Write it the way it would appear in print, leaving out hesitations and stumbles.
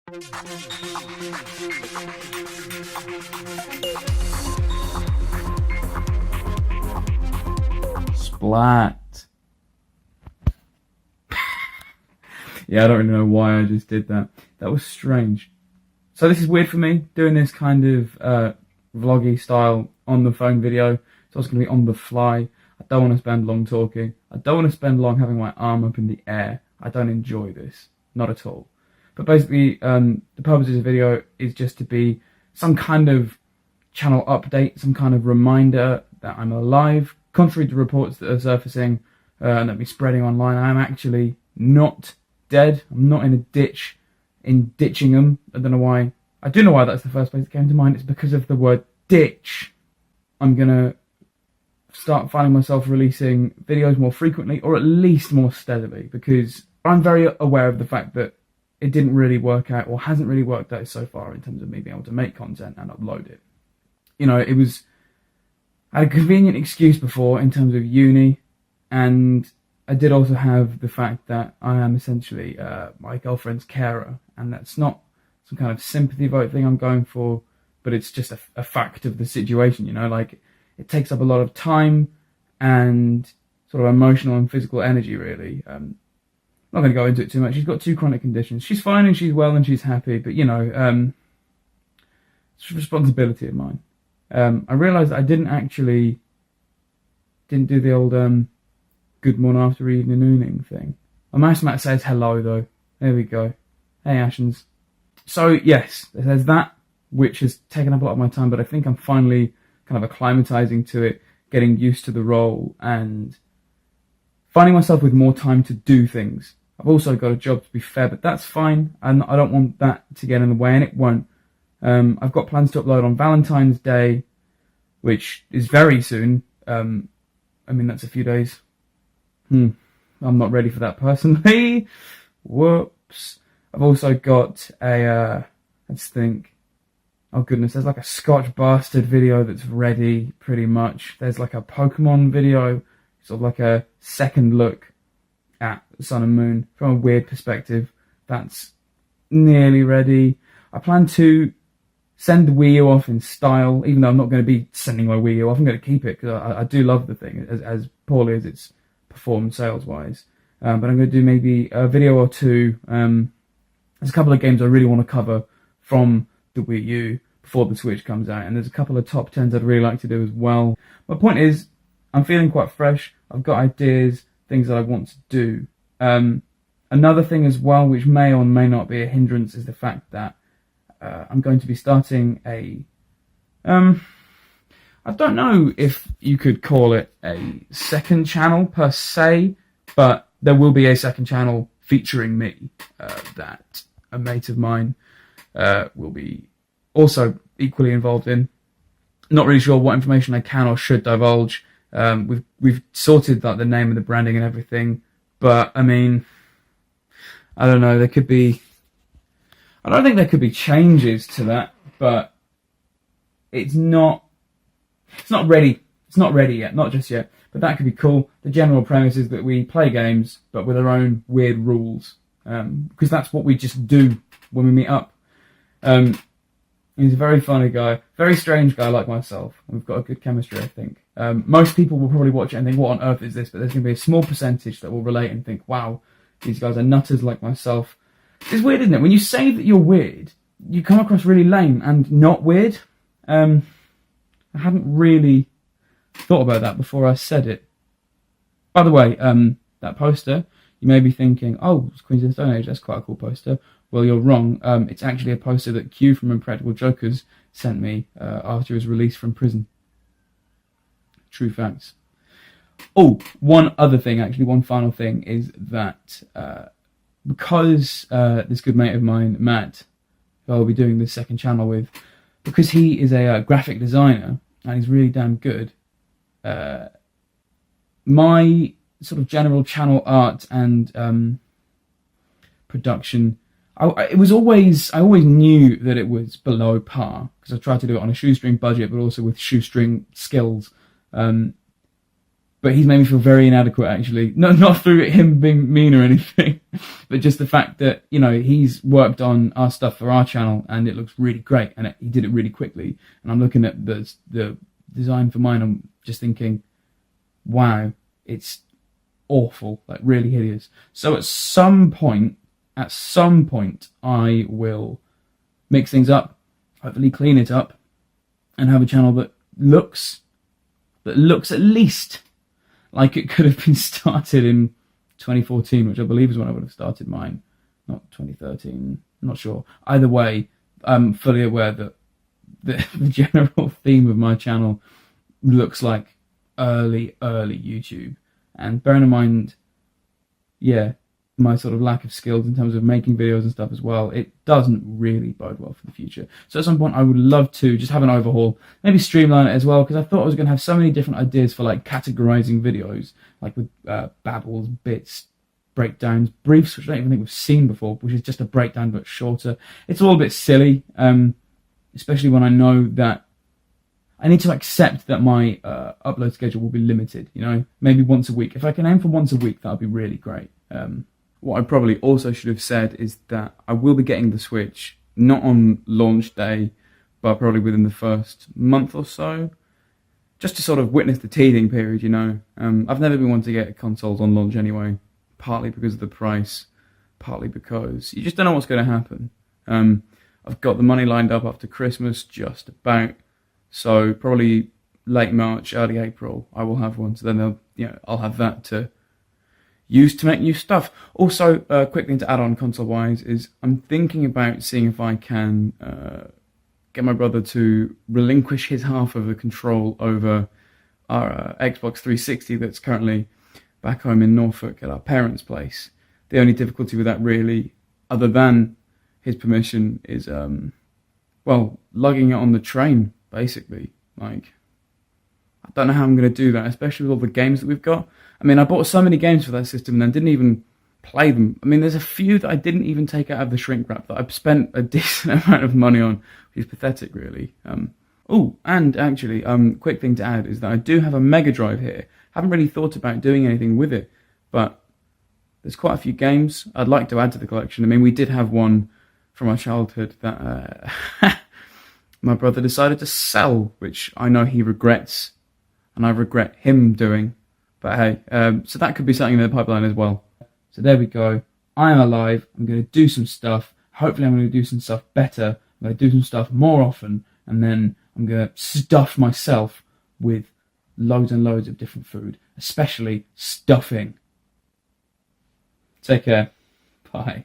Splat. Yeah, I don't really know why I just did that. That was strange. So this is weird for me, doing this kind of vloggy style on the phone video. So it's going to be on the fly. I don't want to spend long talking. I don't want to spend long having my arm up in the air. I don't enjoy this. Not at all. But basically, the purpose of this video is just to be some kind of channel update, some kind of reminder that I'm alive. Contrary to reports that are surfacing and that be spreading online, I am actually not dead. I'm not in a ditch, in Ditchingham. I don't know why. I do know why that's the first place that came to mind. It's because of the word ditch. I'm going to start finding myself releasing videos more frequently, or at least more steadily, because I'm very aware of the fact that it didn't really work out, or hasn't really worked out so far in terms of me being able to make content and upload it. You know, I had a convenient excuse before in terms of uni, and I did also have the fact that I am essentially my girlfriend's carer, and that's not some kind of sympathy vote thing I'm going for, but it's just a fact of the situation, you know, like it takes up a lot of time and sort of emotional and physical energy, really. I'm not going to go into it too much. She's got 2 chronic conditions. She's fine and she's well and she's happy, but, you know, it's a responsibility of mine. I realised I didn't do the old good morning, after evening, nooning thing. My mouse mat says hello, though. There we go. Hey, Ashens. So, yes, there's that, which has taken up a lot of my time, but I think I'm finally kind of acclimatizing to it, getting used to the role, and finding myself with more time to do things. I've also got a job, to be fair, but that's fine, and I don't want that to get in the way, and it won't. I've got plans to upload on Valentine's Day, which is very soon. I mean, that's a few days. I'm not ready for that personally. Whoops. I've also got a, let's think. Oh goodness, there's like a Scotch Bastard video that's ready, pretty much. There's like a Pokemon video, sort of like a second look at Sun and Moon from a weird perspective. That's nearly ready. I plan to send the Wii U off in style, even though I'm not going to be sending my Wii U off. I'm going to keep it, because I do love the thing, as poorly as it's performed sales-wise. But I'm going to do maybe a video or 2. There's a couple of games I really want to cover from the Wii U before the Switch comes out, and there's a couple of top 10s I'd really like to do as well. My point is, I'm feeling quite fresh. I've got ideas, things that I want to do. Another thing as well, which may or may not be a hindrance, is the fact that I'm going to be starting a... I don't know if you could call it a second channel per se, but there will be a second channel featuring me that a mate of mine will be also equally involved in. Not really sure what information I can or should divulge. We've sorted like the name and the branding and everything, but I mean, I don't know. There could be. I don't think there could be changes to that, but it's not ready. It's not ready yet, not just yet. But that could be cool. The general premise is that we play games, but with our own weird rules, because that's what we just do when we meet up. He's a very funny guy, very strange guy like myself. We've got a good chemistry, I think. Most people will probably watch it and think, what on earth is this? But there's going to be a small percentage that will relate and think, wow, these guys are nutters like myself. It's weird, isn't it? When you say that you're weird, you come across really lame and not weird. I hadn't really thought about that before I said it. By the way, that poster, you may be thinking, oh, it's Queens of the Stone Age, that's quite a cool poster. Well, you're wrong. It's actually a poster that Q from Impractical Jokers sent me after his release from prison. True facts. Oh, one other thing, actually, one final thing, is that because this good mate of mine, Matt, who I'll be doing this second channel with, because he is a graphic designer and he's really damn good, my sort of general channel art and production, I always knew that it was below par, because I tried to do it on a shoestring budget, but also with shoestring skills. but he's made me feel very inadequate, actually. Not through him being mean or anything, but just the fact that, you know, he's worked on our stuff for our channel and it looks really great, and he did it really quickly. And I'm looking at the design for mine, I'm just thinking, wow, it's awful, like really hideous. So at some point, I will mix things up, hopefully clean it up, and have a channel that looks at least like it could have been started in 2014, which I believe is when I would have started mine, not 2013. I'm not sure. Either way, I'm fully aware that the general theme of my channel looks like early YouTube. And bearing in mind, yeah, my sort of lack of skills in terms of making videos and stuff as well, it doesn't really bode well for the future. So at some point I would love to just have an overhaul, maybe streamline it as well, because I thought I was going to have so many different ideas for like categorizing videos, like with babbles, bits, breakdowns, briefs, which I don't even think we've seen before, which is just a breakdown but shorter. It's all a bit silly, especially when I know that I need to accept that my upload schedule will be limited, you know, maybe once a week. If I can aim for once a week, that would be really great. What I probably also should have said is that I will be getting the Switch, not on launch day, but probably within the first month or so, just to sort of witness the teething period, you know. I've never been one to get consoles on launch anyway, partly because of the price, partly because you just don't know what's going to happen. I've got the money lined up after Christmas, just about, so probably late March, early April, I will have one. So then I'll have that to use to make new stuff. Also, a quick thing to add on console-wise is I'm thinking about seeing if I can get my brother to relinquish his half of the control over our Xbox 360 that's currently back home in Norfolk at our parents' place. The only difficulty with that really, other than his permission, is, lugging it on the train, basically. Like, I don't know how I'm going to do that, especially with all the games that we've got. I mean, I bought so many games for that system and then didn't even play them. I mean, there's a few that I didn't even take out of the shrink wrap that I've spent a decent amount of money on, which is pathetic, really. And actually, quick thing to add is that I do have a Mega Drive here. Haven't really thought about doing anything with it, but there's quite a few games I'd like to add to the collection. I mean, we did have one from our childhood that my brother decided to sell, which I know he regrets, and I regret him doing. But hey, so that could be something in the pipeline as well. So there we go. I am alive. I'm going to do some stuff. Hopefully I'm going to do some stuff better. I'm going to do some stuff more often. And then I'm going to stuff myself with loads and loads of different food, especially stuffing. Take care. Bye.